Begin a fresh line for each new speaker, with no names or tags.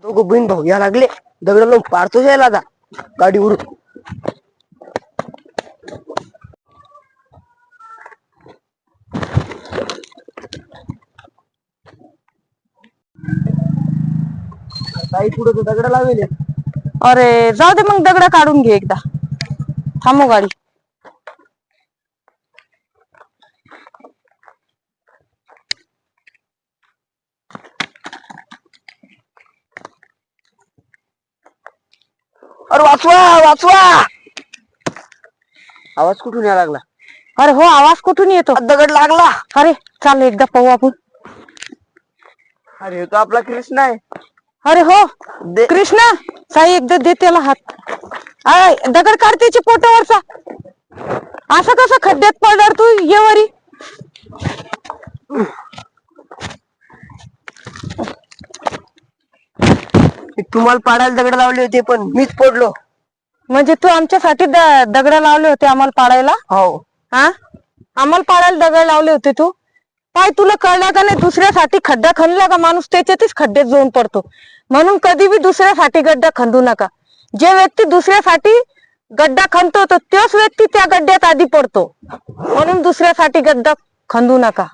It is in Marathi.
दोघं बहीण भाऊ या लागले. दगड लावून पाडतो यायला आता गाडीवरून. काही पुढे दगड लावले.
अरे जाऊ दे मग, दगड काढून घे एकदा. थांबव गाडी.
अरे वाचवा वाचवा. आवाज कुठून यायला लागला?
अरे हो, आवाज कुठून येतो?
दगड लागला.
अरे चाल एकदा पाहू आपण.
अरे तो आपला कृष्ण आहे.
अरे हो कृष्णा, साई एकदा दे त्याला हात. अरे दगड काढ त्याच्या पोटावरचा. असं कसं खड्ड्यात पडणार तू? ये वरी.
तुम्हाला पाडायला दगड लावले होते पण मीच पडलो.
म्हणजे तू आमच्यासाठी दगड लावले होते आम्हाला पाडायला?
हो.
हा, आम्हाला पाडायला दगड लावले होते तू? काय तुला कळलं का नाही? दुसऱ्यासाठी खड्डा खणला का माणूस त्याच्यातच खड्ड्यात जाऊन पडतो. म्हणून कधी बी दुसऱ्यासाठी गड्डा खंदू नका. जे व्यक्ती दुसऱ्यासाठी गड्डा खणतो तो तोच व्यक्ती त्या गड्ड्यात आधी पडतो. म्हणून दुसऱ्यासाठी गड्डा खंदू नका.